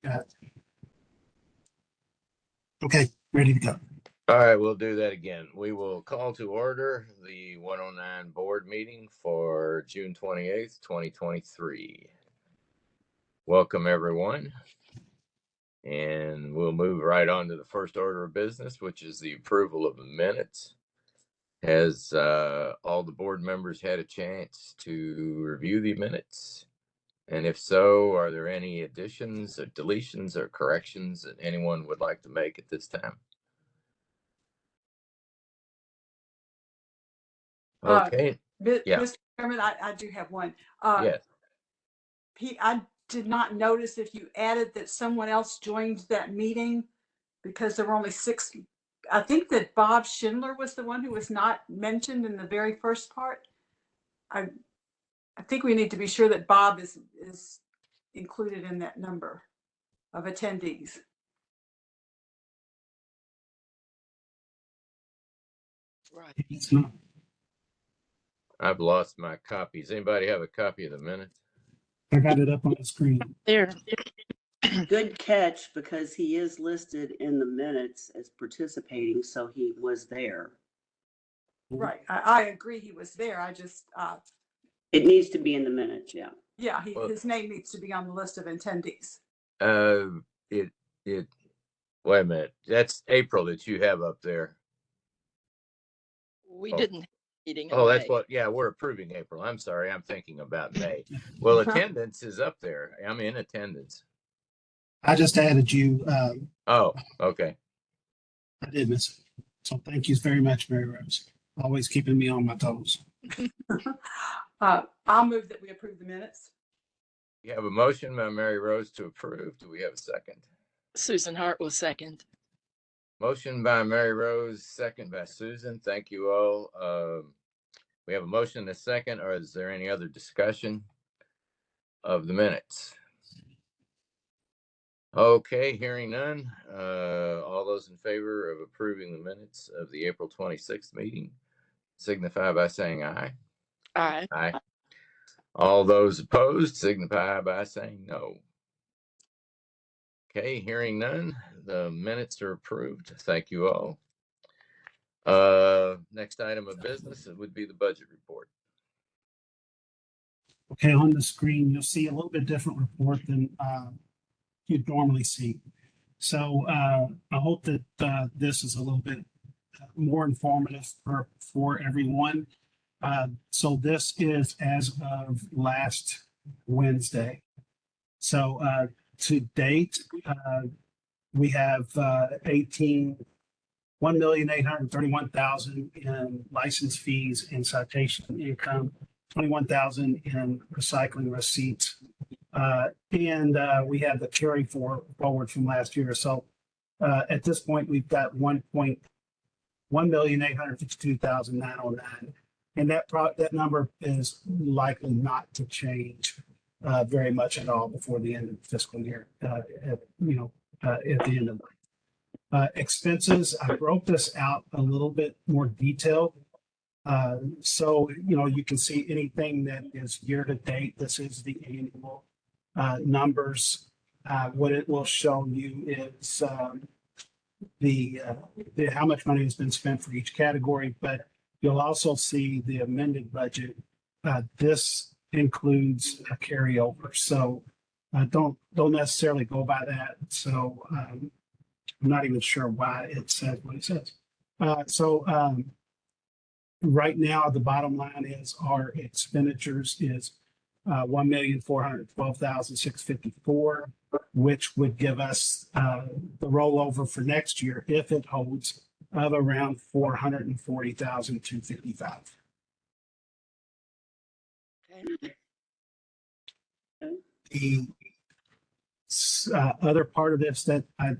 Got it. Okay, ready to go. All right, we'll do that again. We will call to order the 109 board meeting for June 28th, 2023. Welcome, everyone. And we'll move right on to the first order of business, which is the approval of the minutes. Has all the board members had a chance to review the minutes? And if so, are there any additions or deletions or corrections that anyone would like to make at this time? Okay. Yeah. Mr. Chairman, I do have one. Yes. I did not notice if you added that someone else joined that meeting because there were only 6. I think that Bob Schindler was the one who was not mentioned in the very first part. I think we need to be sure that Bob is included in that number of attendees. Right. It's not. I've lost my copies. Anybody have a copy of the minutes? I got it up on the screen. There. Good catch, because he is listed in the minutes as participating, so he was there. Right. I agree he was there. I just, It needs to be in the minutes, yeah. yeah, Well- his name needs to be on the list of attendees. Wait a minute. That's April that you have up there. We Oh. didn't have a meeting. in Oh, that's May. what, yeah, we're approving April. I'm sorry. I'm thinking about May. Well, attendance is up there. I'm in attendance. I just added you. Oh, okay. I did miss it. So thank you very much, Mary Rose. Always keeping me on my toes. I'll move that we approve the minutes. You have a motion by Mary Rose to approve. Do we have a second? Susan Hart was second. Motion by Mary Rose, second by Susan. Thank you all. We have a motion and a second, or is there any other discussion of the minutes? Okay, hearing none. All those in favor of approving the minutes of the April 26th meeting signify by saying aye. Aye. Aye. All those opposed signify by saying no. Okay, hearing none, the minutes are approved. Thank you all. Next item of business, it would be the budget report. Okay, on the screen, you'll see a little bit different report than you'd normally see. So I hope that this is a little bit more informative for everyone. So this is as of last Wednesday. So to date, we have 1,831,000 in license fees and citation income, 21,000 in recycling receipts. And we have the carry forward from last year. So at this point, we've got 1,852,909. And that number is likely not to change very much at all before the end of the fiscal year, at the end of the expenses. I broke this out a little bit more detailed. So, you can see anything that is year to date. This is the annual numbers. What it will show you is how much money has been spent for each category, but you'll also see the amended budget. This includes a carryover. So don't necessarily go by that. So I'm not even sure why it says what it says. Right now, the bottom line is our expenditures is 1,412,654, which would give us the rollover for next year, if it holds, of around 440,255. Okay. The other part of this that I've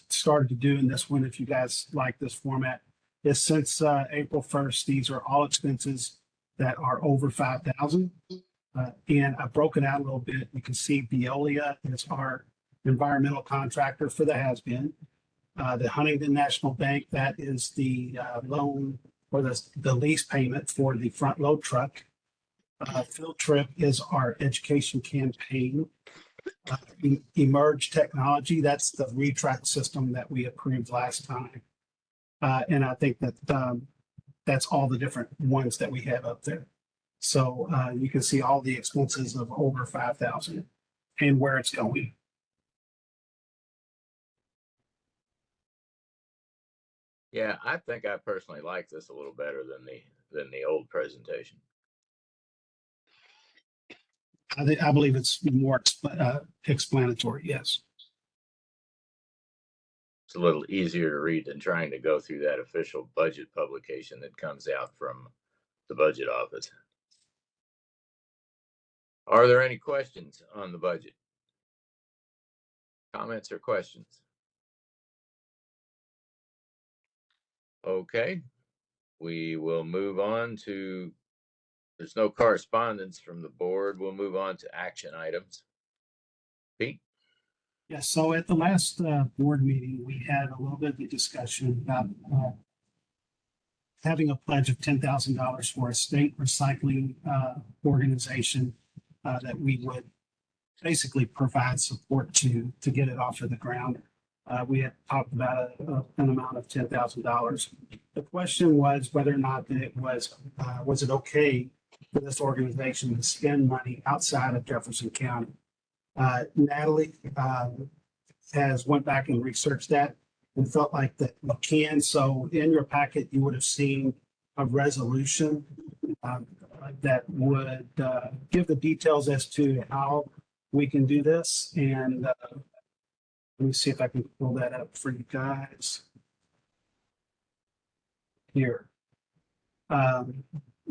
started to do in this one, if you guys like this format, is since April 1st, these are all expenses that are over 5,000. And I've broken out a little bit. You can see Veolia is our environmental contractor for the has-been. The Huntington National Bank, that is the loan or the lease payment for the front load truck. Field Trip is our education campaign Emerge Technology. That's the retract system that we approved last time. And I think that that's all the different ones that we have up there. So you can see all the expenses of over 5,000 and where it's going. Yeah, I think I personally like this a little better than the old presentation. I believe it's more explanatory. Yes. It's a little easier to read than trying to go through that official budget publication that comes out from the budget office. Are there any questions on the budget? Comments or questions? Okay, we will move on to, there's no correspondence from the board. We'll move on to action items. Pete? Yes. So at the last board meeting, we had a little bit of a discussion about having a pledge of $10,000 for a state recycling organization that we would basically provide support to get it off of the ground. We had talked about an amount of $10,000. The question was whether or not that it was it okay for this organization to spend money outside of Jefferson County. Natalie has went back and researched that and felt like that we can. So in your packet, you would have seen a resolution that would give the details as to how we can do this. And let me see if I can pull that up for you guys here.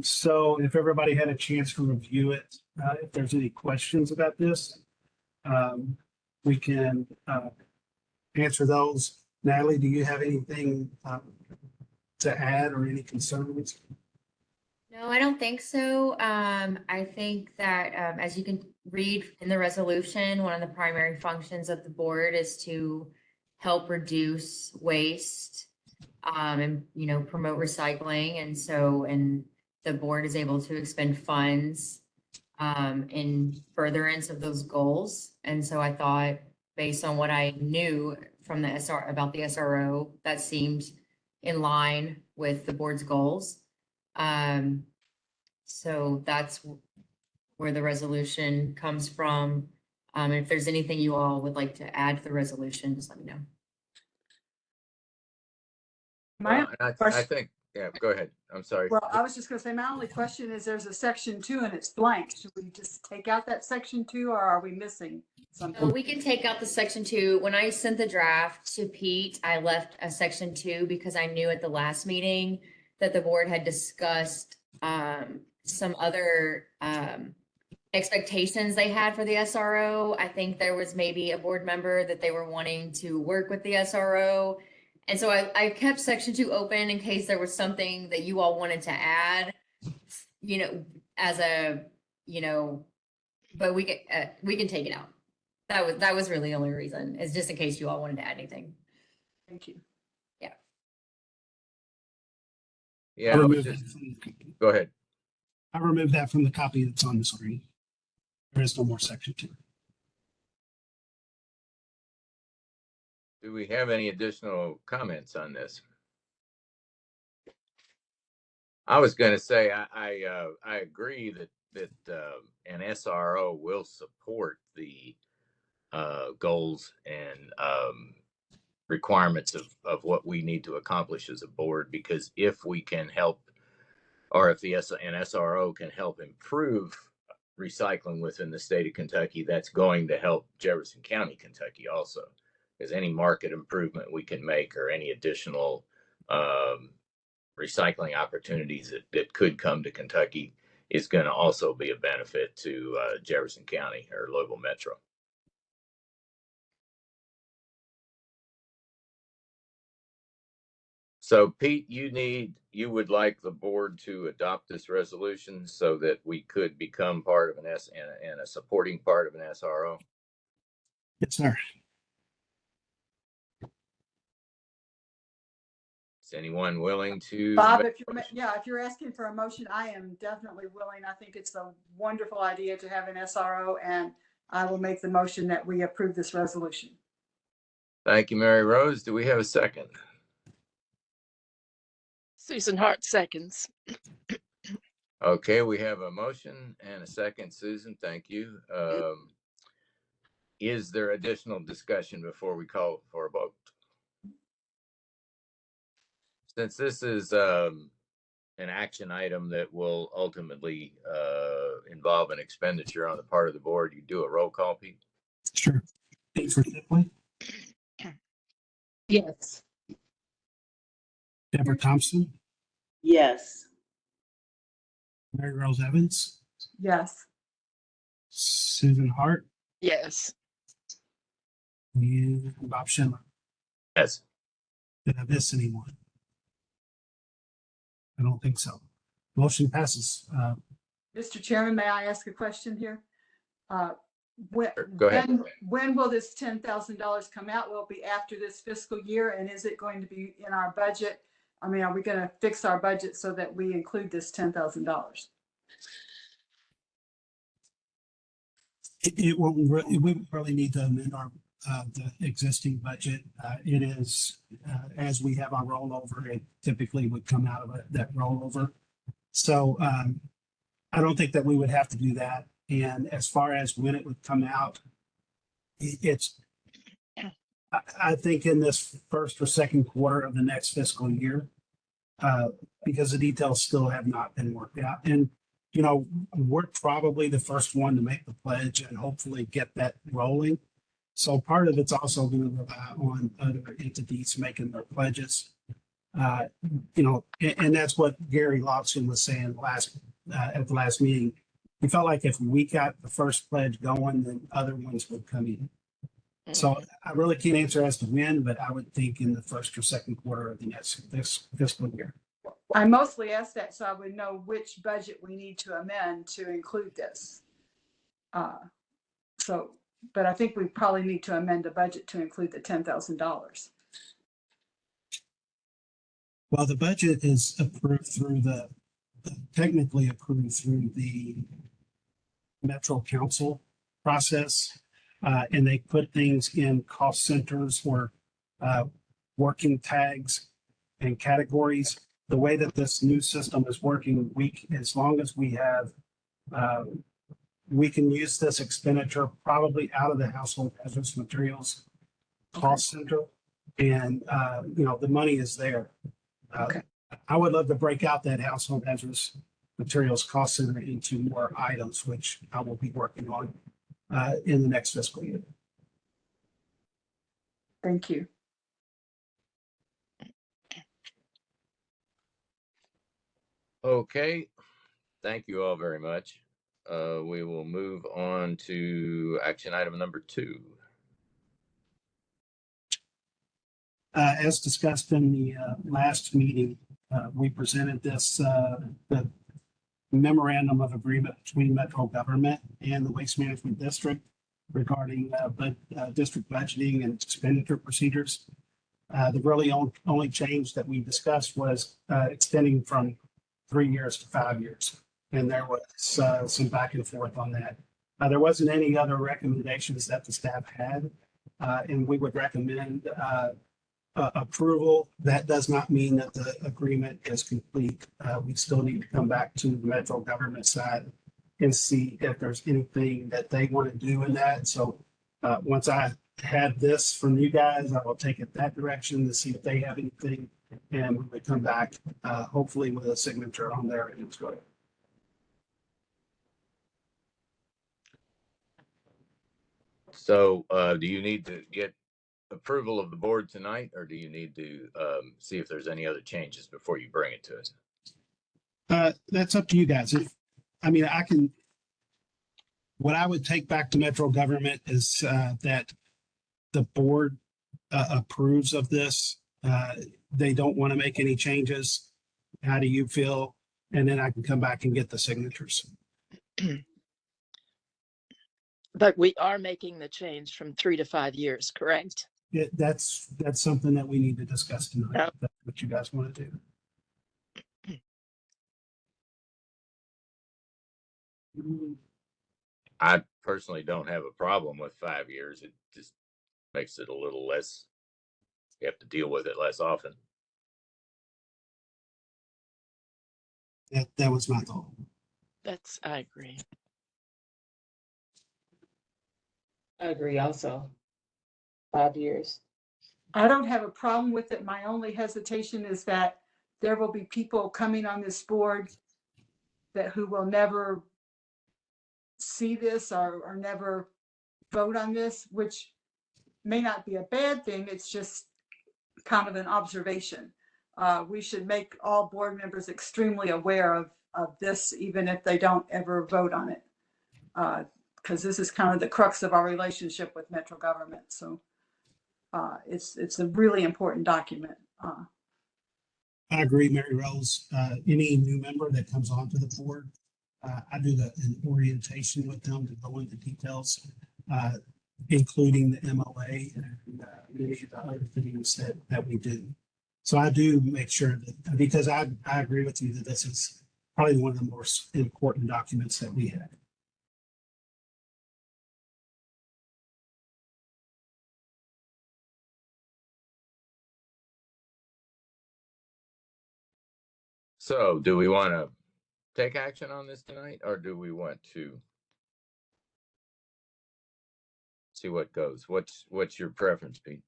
So if everybody had a chance to review it, if there's any questions about this, we can answer those. Natalie, do you have anything to add or any concerns? No, I don't think so. I think that as you can read in the resolution, one of the primary functions of the board is to help reduce waste and, you know, promote recycling. And so, and the board is able to expend funds in furtherance of those goals. And so I thought, based on what I knew from the about the SRO, that seemed in line with the board's goals. So that's where the resolution comes from. If there's anything you all would like to add to the resolution, just let me know. My I think, yeah, go ahead. I'm sorry. Well, I was just gonna say, my only question is there's a section 2 and it's blank. Should we just take out that section 2 or are we missing So something? we can take out the section 2. When I sent the draft to Pete, I left a section 2 because I knew at the last meeting that the board had discussed some other expectations they had for the SRO. I think there was maybe a board member that they were wanting to work with the SRO. And so I kept section 2 open in case there was something that you all wanted to add, you know, as a, you know, but we can take it out. That was really the only reason, is just in case you all wanted to add anything. Thank you. Yeah, I was just, go ahead. I removed that from the copy that's on the screen. There is no more section 2. Do we have any additional comments on this? I was going to say I agree that an SRO will support the goals and requirements of what we need to accomplish as a board, because if we can help, or if an SRO can help improve recycling within the state of Kentucky, that's going to help Jefferson County, Kentucky also. Because any market improvement we can make or any additional recycling opportunities that could come to Kentucky is going to also be a benefit to Jefferson County or Louisville Metro. So Pete, you would like the board to adopt this resolution so that we could become part of an and a supporting part of an SRO? Yes, sir. Is anyone willing to? Bob, if you're asking for a motion, I am definitely willing. I think it's a wonderful idea to have an SRO, and I will make the motion that we approve this resolution. Thank you, Mary Rose. Do we have a second? Susan Hart seconds. Okay, we have a motion and a second. Susan, thank you. Is there additional discussion before we call for a vote? Since this is an action item that will ultimately involve an expenditure on the part of the board, you do a roll call, Pete? Sure. Deidre Shipley, Yes. Deborah Thompson, Yes. Mary Rose Evans, Yes. Susan Hart, Yes. and Bob Schindler. Yes. Did I miss anyone? I don't think so. Motion passes. Mr. Chairman, may I ask a question here? When, Sure, go ahead. when will this $10,000 come out? Will it be after this fiscal year? And is it going to be in our budget? I mean, are we going to fix our budget so that we include this $10,000? It won't, we won't really need to amend our, the existing budget. It is, as we have our rollover, it typically would come out of that rollover. So, I don't think that we would have to do that. And as far as when it would come out, it's, I think in this first or second quarter of the next fiscal year, because the details still have not been worked out. And, you know, we're probably the first one to make the pledge and hopefully get that rolling. So part of it's also going to rely on other entities making their pledges. You know, and that's what Gary Lawson was saying at the last meeting. He felt like if we got the first pledge going, then other ones would come in. So I really can't answer as to when, but I would think in the first or second quarter of the next this fiscal year. I mostly asked that so I would know which budget we need to amend to include this. But I think we probably need to amend the budget to include the $10,000. Well, the budget is approved through technically approved through the Metro Council process. And they put things in cost centers or working tags and categories. The way that this new system is working, as long as we have, we can use this expenditure probably out of the household hazardous materials cost center. And, you know, the money is there. Okay. I would love to break out that household hazardous materials cost center into more items, which I will be working on in the next fiscal year. Thank you. Okay, thank you all very much. We will move on to action item number 2. As discussed in the last meeting, we presented this the memorandum of agreement between Metro Government and the Waste Management District regarding district budgeting and expenditure procedures. The really only change that we discussed was extending from 3 years to 5 years. And there was some back and forth on that. There wasn't any other recommendations that the staff had, and we would recommend approval. That does not mean that the agreement is complete. We still need to come back to the Metro Government side and see if there's anything that they want to do in that. So once I have this from you guys, I will take it that direction to see if they have anything, and we would come back hopefully with a signature on there and it's good. So do you need to get approval of the board tonight, or do you need to see if there's any other changes before you bring it to us? That's up to you guys. What I would take back to Metro Government is that the board approves of this. They don't want to make any changes. How do you feel? And then I can come back and get the signatures. But we are making the change from 3 to 5 years, correct? That's something that we need to discuss tonight. Yep. If that's what you guys want to do. personally don't have a problem with 5 years. It just makes it a little less, you have to deal with it less often. That was my thought. I agree. I agree also. 5 years. I don't have a problem with it. My only hesitation is that there will be people coming on this board who will never see this or never vote on this, which may not be a bad thing. It's just kind of an observation. We should make all board members extremely aware of this, even if they don't ever vote on it. Because this is kind of the crux of our relationship with Metro government. So it's a really important document. I agree, Mary Rose. Any new member that comes onto the board, I do an orientation with them to go into details, including the MOA and many of the other things that we do. So I do make sure that, because I agree with you that this is probably one of the most important documents that we have. So do we want to take action on this tonight, or do we want to see what goes? What's your preference, Pete?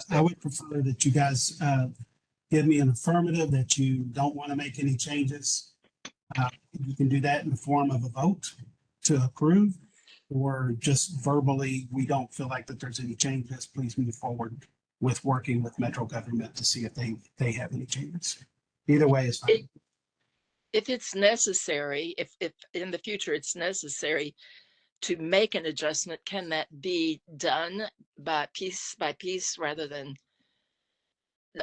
I would prefer that you guys give me an affirmative that you don't want to make any changes. You can do that in the form of a vote to approve, or just verbally, we don't feel like that there's any changes. Please move forward with working with Metro government to see if they have any changes. Either way is fine. If it's necessary, if in the future it's necessary to make an adjustment, can that be done by piece rather than,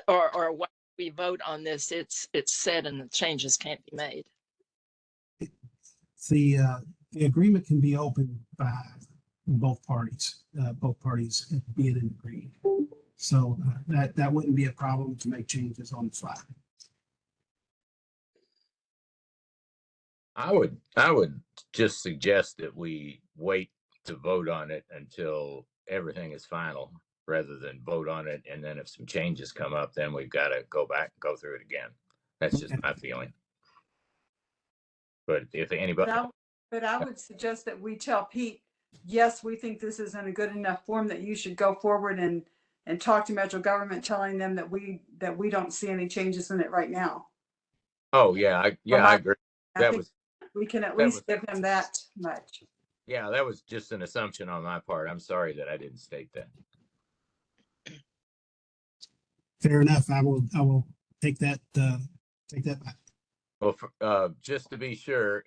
or when we vote on this, it's said and the changes can't be made? The agreement can be opened by both parties being in agreement. So that wouldn't be a problem to make changes on the fly. I would just suggest that we wait to vote on it until everything is final, rather than vote on it and then if some changes come up, then we've got to go back and go through it again. That's just my feeling. But if anybody, But I would suggest that we tell Pete, yes, we think this is in a good enough form that you should go forward and talk to Metro government, telling them that we don't see any changes in it right now. oh yeah, I agree. I think we can at least give them that much. Yeah, that was just an assumption on my part. I'm sorry that I didn't state that. Fair enough. I will take that back. Well, just to be sure,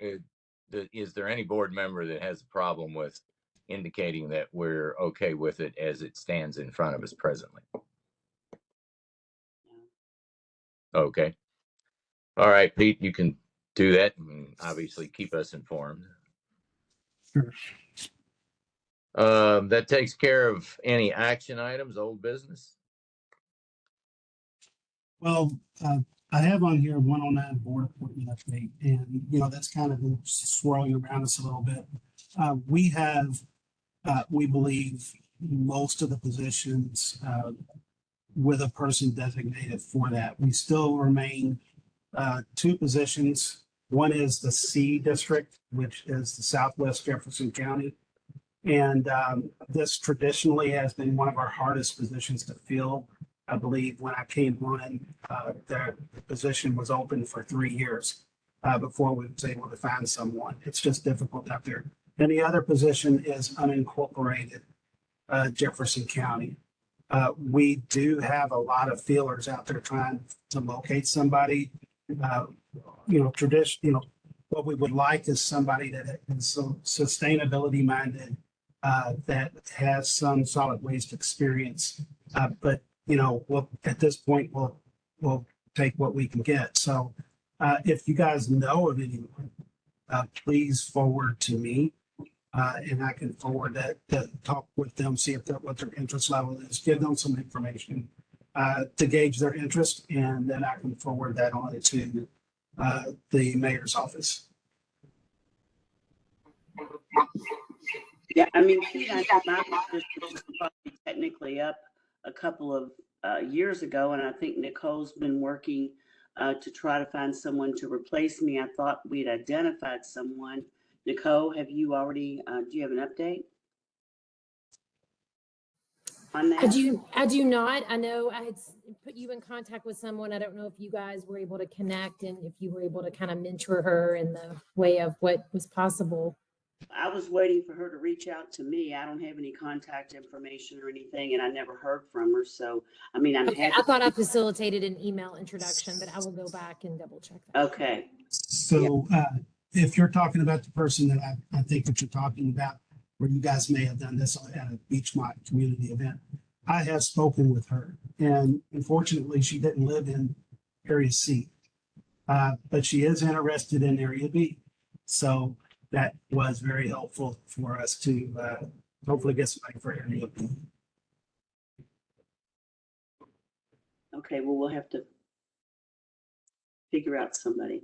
is there any board member that has a problem with indicating that we're okay with it as it stands in front of us presently? Okay. All right, Pete, you can do that and obviously keep us informed. Sure. That takes care of any action items, old business. Well, I have on here 109 board appointment update, and that's kind of been swirling around us a little bit. We have, we believe, most of the positions with a person designated for that. We still remain 2 positions. One is the C district, which is the Southwest Jefferson County. And this traditionally has been one of our hardest positions to fill. I believe when I came on, the position was open for 3 years before we was able to find someone. It's just difficult out there. And the other position is unincorporated Jefferson County. We do have a lot of feelers out there trying to locate somebody. What we would like is somebody that is so sustainability minded, that has some solid waste experience. But at this point, we'll take what we can get. So if you guys know of anyone, please forward to me, and I can forward that, talk with them, see what their interest level is, give them some information to gauge their interest, and then I can forward that on to the mayor's office. Yeah, I mean, Pete, I know my position was probably technically up a couple of years ago, and I think Nicole's been working to try to find someone to replace me. I thought we'd identified someone. Nicole, have you already, do you have an update on I that? do not. I know I had put you in contact with someone. I don't know if you guys were able to connect and if you were able to kind of mentor her in the way of what was possible. I was waiting for her to reach out to me. I don't have any contact information or anything, and I never heard from her. So, I mean, I'm Okay, happy. I thought I facilitated an email introduction, but I will go back and double check that. Okay. So if you're talking about the person that I think that you're talking about, where you guys may have done this at a Beachmont community event, I have spoken with her, and unfortunately, she didn't live in Area C, but she is interested in Area B. So that was very helpful for us to hopefully get somebody for Area B. Okay, well, we'll have to figure out somebody.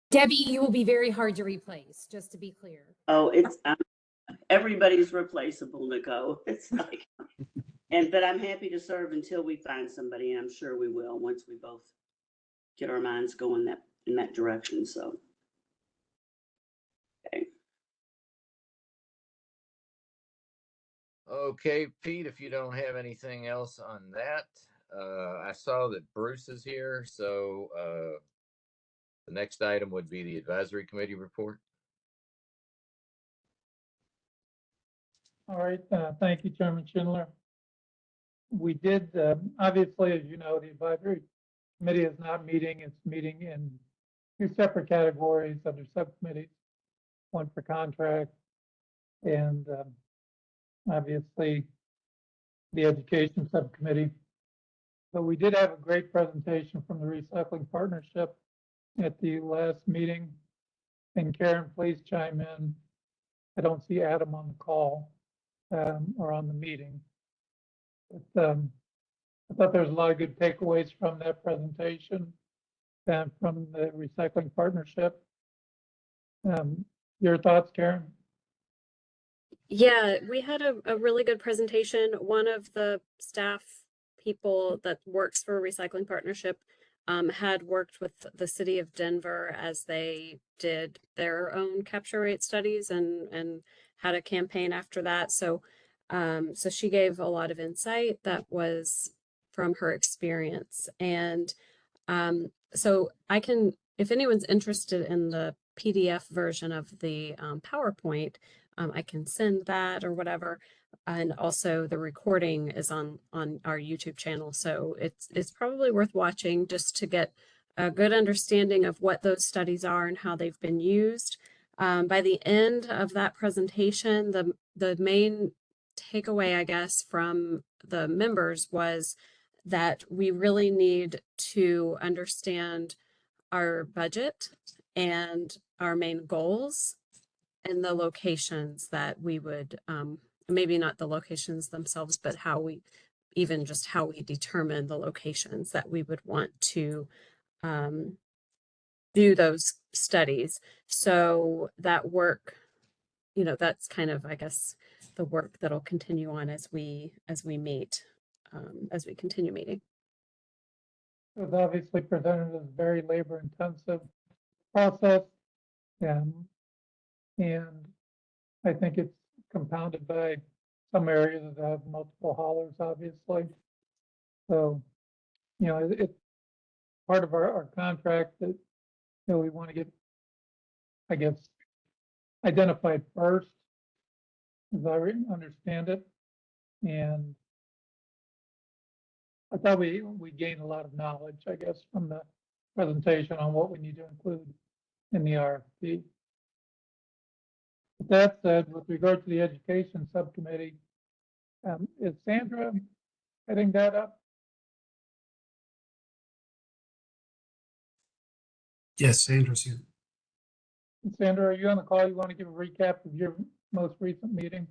Debbie, you will be very hard to replace, just to be clear. Oh, it's everybody's replaceable, Nicole. It's like, but I'm happy to serve until we find somebody, and I'm sure we will once we both get our minds going in that direction. So, okay. Okay, Pete, if you don't have anything else on that, I saw that Bruce is here, so the next item would be the advisory committee report. All right, thank you, Chairman Schindler. We did, obviously, as you know, the advisory committee is not meeting. It's meeting in two separate categories under subcommittees, one for contract and obviously the education subcommittee. But we did have a great presentation from the Recycling Partnership at the last meeting. And Karen, please chime in. I don't see Adam on the call or on the meeting. But I thought there was a lot of good takeaways from that presentation and from the Recycling Partnership. Your thoughts, Karen? Yeah, we had a really good presentation. One of the staff people that works for Recycling Partnership had worked with the city of Denver as they did their own capture rate studies and had a campaign after that. So so she gave a lot of insight that was from her experience. And so I can, if anyone's interested in the PDF version of the PowerPoint, I can send that or whatever. And also the recording is on our YouTube channel. So it's probably worth watching just to get a good understanding of what those studies are and how they've been used. By the end of that presentation, the main takeaway, I guess, from the members was that we really need to understand our budget and our main goals and the locations that we would, maybe not the locations themselves, but how we, even just how we determine the locations that we would want to do those studies. So that work, that's kind of, I guess, the work that'll continue on as we meet, as we continue meeting. It was obviously presented as a very labor intensive process. And I think it's compounded by some areas that have multiple haulers, obviously. So, it's part of our contract that, we want to get, I guess, identified first, as I understand it. And I thought we gained a lot of knowledge, I guess, from the presentation on what we need to include in the RFP. With that said, with regard to the education subcommittee, is Sandra heading that up? Yes, Sandra's here. Sandra, are you on the call? You want to give a recap of your most recent meeting?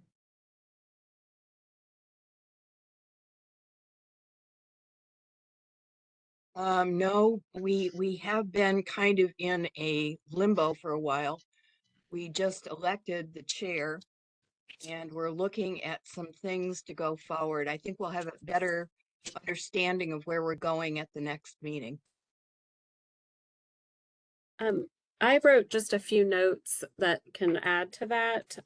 No, we have been kind of in a limbo for a while. we just elected the chair and we're looking at some things to go forward. I think we'll have a better understanding of where we're going at the next meeting. I wrote just a few notes that can add to that.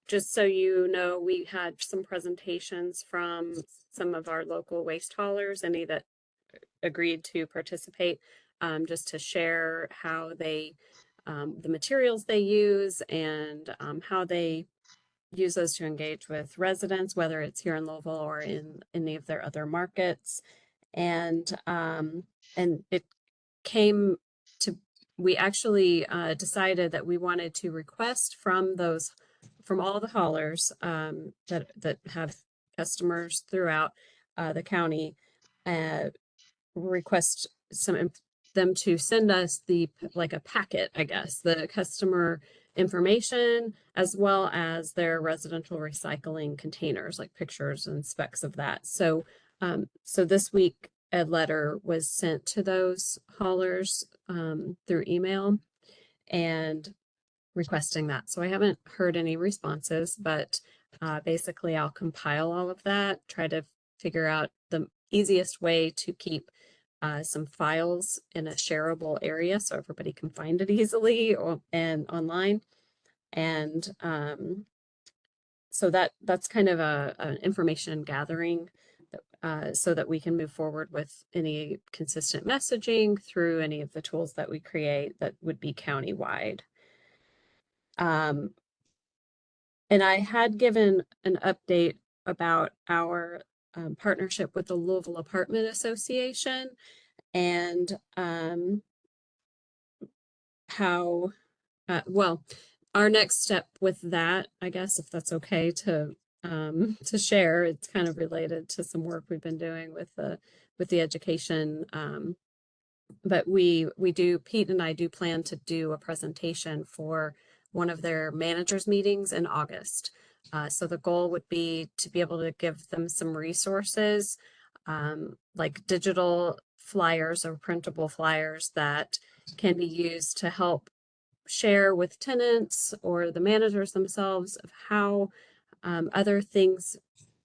Just so you know, we had some presentations from some of our local waste haulers, any that agreed to participate, just to share how they, the materials they use and how they use those to engage with residents, whether it's here in Louisville or in any of their other markets. And it came to, we actually decided that we wanted to request from all the haulers that have customers throughout the county, request them to send us like a packet, I guess, the customer information, as well as their residential recycling containers, like pictures and specs of that. So, so this week a letter was sent to those haulers through email and requesting that. So I haven't heard any responses, but basically I'll compile all of that, try to figure out the easiest way to keep some files in a shareable area so everybody can find it easily and online. And so that's kind of an information gathering so that we can move forward with any consistent messaging through any of the tools that we create that would be countywide. And I had given an update about our partnership with the Louisville Apartment Association and how, well, our next step with that, I guess, if that's okay to share, it's kind of related to some work we've been doing with the education. But Pete and I do plan to do a presentation for one of their managers meetings in August. So the goal would be to be able to give them some resources, like digital flyers or printable flyers that can be used to help share with tenants or the managers themselves of how other things.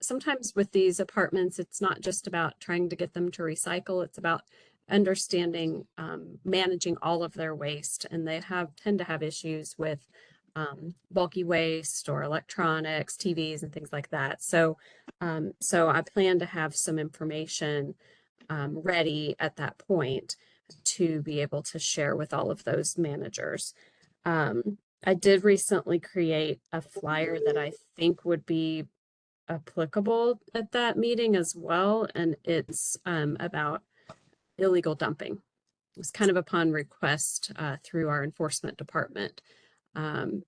Sometimes with these apartments, it's not just about trying to get them to recycle, it's about understanding managing all of their waste, and they tend to have issues with bulky waste or electronics, TVs and things like that. So so I plan to have some information ready at that point to be able to share with all of those managers. I did recently create a flyer that I think would be applicable at that meeting as well, and it's about illegal dumping. It was kind of upon request through our enforcement department. And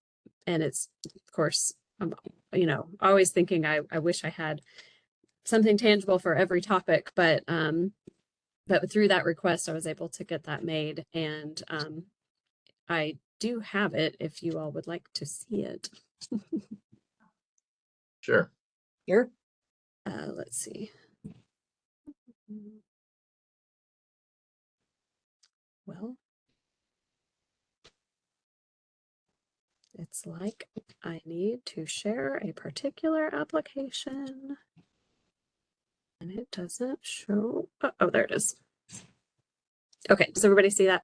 it's, of course, you know, always thinking I wish I had something tangible for every topic, but through that request, I was able to get that made, and I do have it if you all would like to see it. Sure. Here. Let's see. Well, it's like I need to share a particular application and it doesn't show. Oh, there it is. Okay, does everybody see that?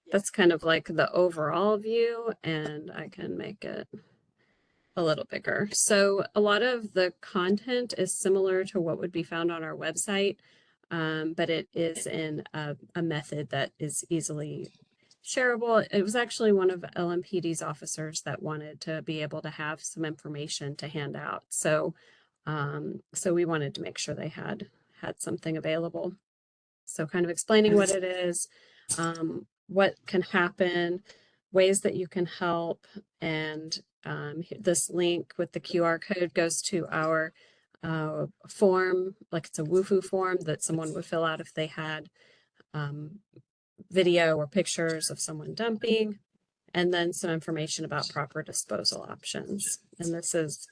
That's kind of like the overall view, and I can make it a little bigger. So a lot of the content is similar to what would be found on our website, but it is in a method that is easily shareable. It was actually one of LMPD's officers that wanted to be able to have some information to hand out. So, so we wanted to make sure they had something available. So kind of explaining what it is, what can happen, ways that you can help, and this link with the QR code goes to our form, like it's a WUFU form that someone would fill out if they had video or pictures of someone dumping, and then some information about proper disposal options. And this is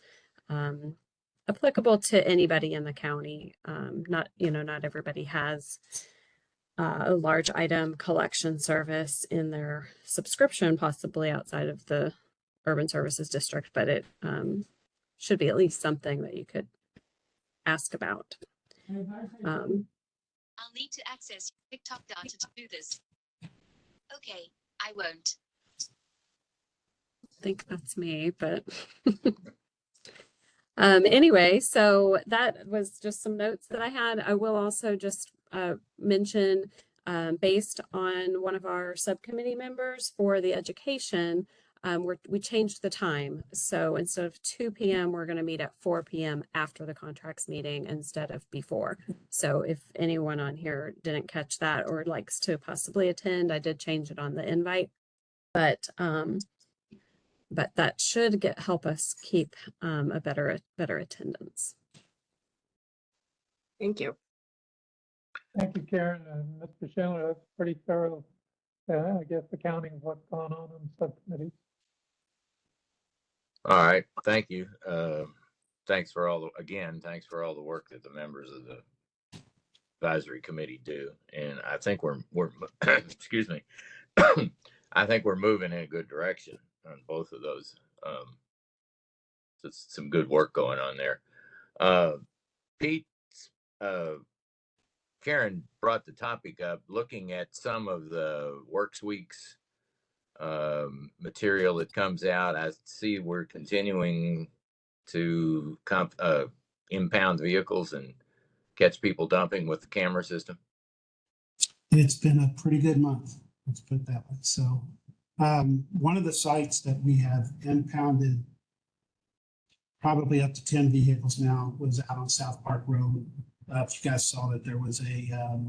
applicable to anybody in the county. Not everybody has a large item collection service in their subscription, possibly outside of the urban services district, but it should be at least something that you could ask about. I'll need to access TikTok data to do this. Okay, I won't. I think that's me, but anyway, so that was just some notes that I had. I will also just mention, based on one of our subcommittee members for the education, we changed the time. So instead of 2 p.m., we're going to meet at 4 p.m. after the contracts meeting instead of before. So if anyone on here didn't catch that or likes to possibly attend, I did change it on the invite. But that should help us keep a better attendance. Thank you. Thank you, Karen. And Mr. Schindler, that's pretty thorough, I guess, accounting of what's gone on in subcommittees. All right, thank you. Thanks for all the work that the members of the advisory committee do. And I think we're excuse me. I think we're moving in a good direction on both of those. Some good work going on there. Pete, Karen brought the topic up, looking at some of the Works Weeks material that comes out. I see we're continuing to impound vehicles and catch people dumping with the camera system. It's been a pretty good month, let's put it that way. So one of the sites that we have impounded probably up to 10 vehicles now was out on South Park Road. If you guys saw that, there was a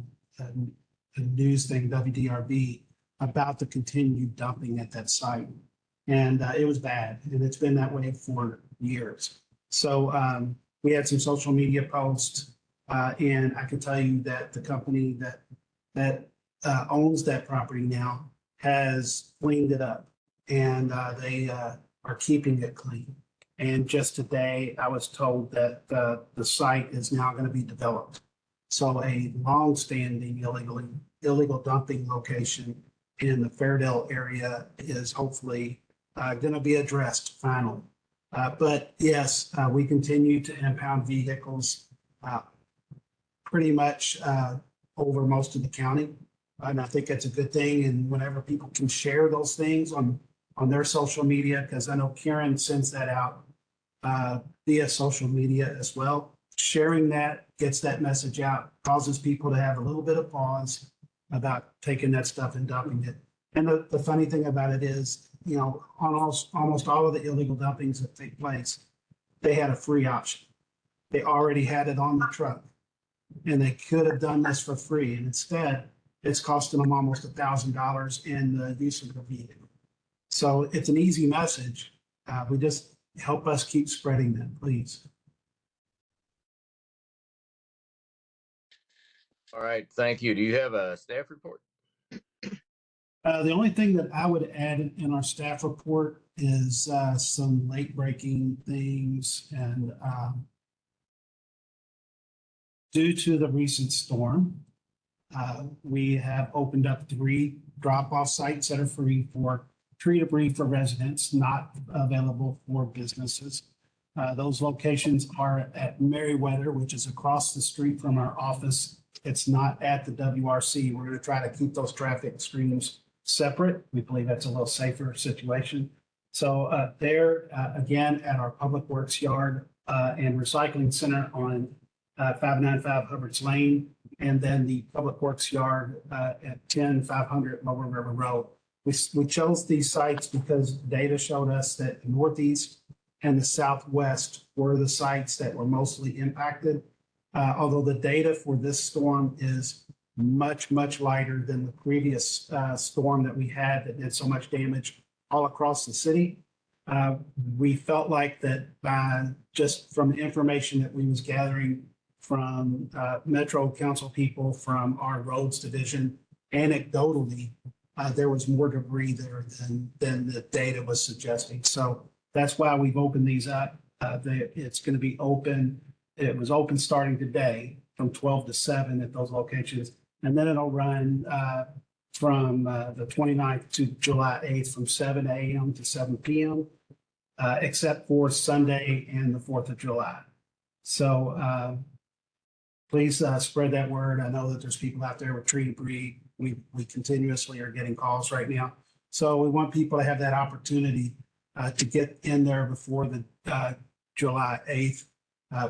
news thing, WDRB, about the continued dumping at that site. And it was bad, and it's been that way for years. So we had some social media posts, and I can tell you that the company that owns that property now has cleaned it up, and they are keeping it clean. And just today, I was told that the site is now going to be developed. So a long-standing illegal dumping location in the Fairdale area is hopefully going to be addressed finally. But yes, we continue to impound vehicles pretty much over most of the county. And I think that's a good thing. And whenever people can share those things on their social media, because I know Karen sends that out via social media as well. Sharing that gets that message out, causes people to have a little bit of pause about taking that stuff and dumping it. And the funny thing about it is, you know, on almost all of the illegal dumpings that take place, they had a free option. They already had it on the truck, and they could have done this for free. And instead, it's costing them almost $1,000 in the use of the vehicle. So it's an easy message. We just help us keep spreading that, please. All right, thank you. Do you have a staff report? The only thing that I would add in our staff report is some late breaking things. And due to the recent storm, we have opened up 3 drop-off sites that are free for tree debris for residents, not available for businesses. Those locations are at Merriweather, which is across the street from our office. It's not at the WRC. We're going to try to keep those traffic streams separate. We believe that's a little safer situation. So there, again, at our Public Works Yard and Recycling Center on 595 Hubbard's Lane, and then the Public Works Yard at 10500 Lower River Road. We chose these sites because data showed us that the Northeast and the Southwest were the sites that were mostly impacted. Although the data for this storm is much, much lighter than the previous storm that we had that did so much damage all across the city. We felt like that by just from the information that we was gathering from Metro Council people, from our roads division, anecdotally, there was more debris there than the data was suggesting. So that's why we've opened these up. It's going to be open. It was open starting today from 12 to 7 at those locations. And then it'll run from the 29th to July 8th from 7 a.m. to 7 p.m., except for Sunday and the 4th of July. So please spread that word. I know that there's people out there with tree debris. We continuously are getting calls right now. So we want people to have that opportunity to get in there before the July 8th.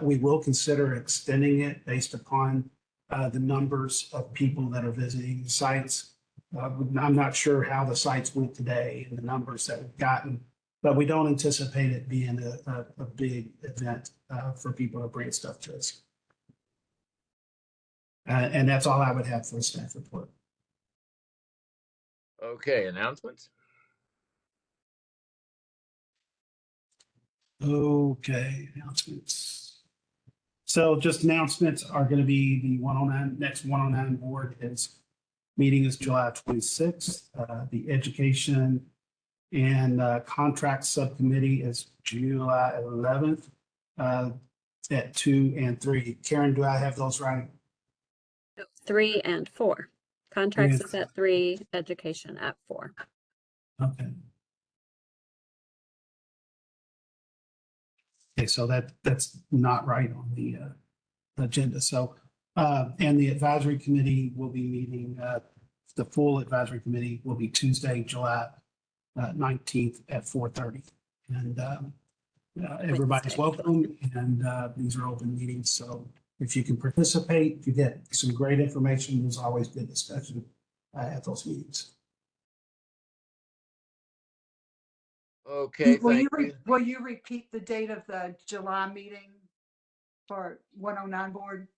We will consider extending it based upon the numbers of people that are visiting the sites. I'm not sure how the sites went today and the numbers that we've gotten, but we don't anticipate it being a big event for people to bring stuff to us. And that's all I would have for a staff report. Okay, announcements? Okay, announcements. So just announcements are going to be the 109, next 109 board meeting is July 26th. The education and contract subcommittee is July 11th at 2 and 3. Karen, do I have those right? 3 and 4. Contracts is at 3, education at 4. Okay. Okay, so that's not right on the agenda. So, and the advisory committee will be meeting, the full advisory committee will be Tuesday, July 19th at 4:30. And everybody's welcome, and these are open meetings. So if you can participate, if you get some great information, there's always good discussion at those meetings. Okay, thank you. Will you repeat the date of the July meeting for 109 board?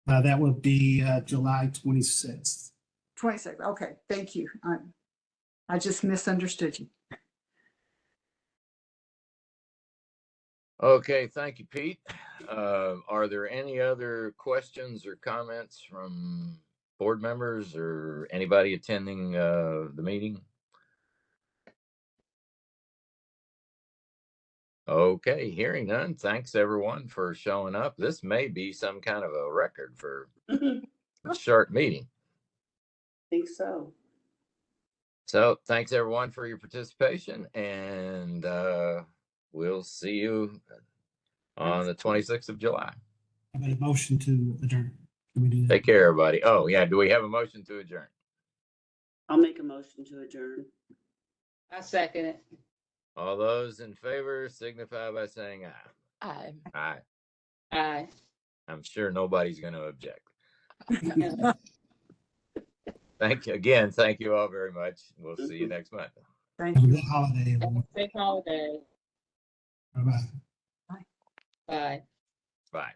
That would be July 26th. 26. Okay, thank you. I just misunderstood you. Okay, thank you, Pete. Are there any other questions or comments from board members or anybody attending the meeting? Okay, hearing none. Thanks everyone for showing up. This may be some kind of a record for a short meeting. I think so. So thanks everyone for your participation, and we'll see you on the 26th of July. I made a motion to adjourn. Can we do that? Take care, everybody. Oh, yeah. Do we have a motion to adjourn? I'll make a motion to adjourn. I second it. All those in favor signify by saying aye. Aye. Aye. Aye. I'm sure nobody's going to object. Thank you again. Thank you all very much. We'll see you next month. Thank Have a you. good holiday, everyone. Safe holiday. Bye-bye. Bye. Bye.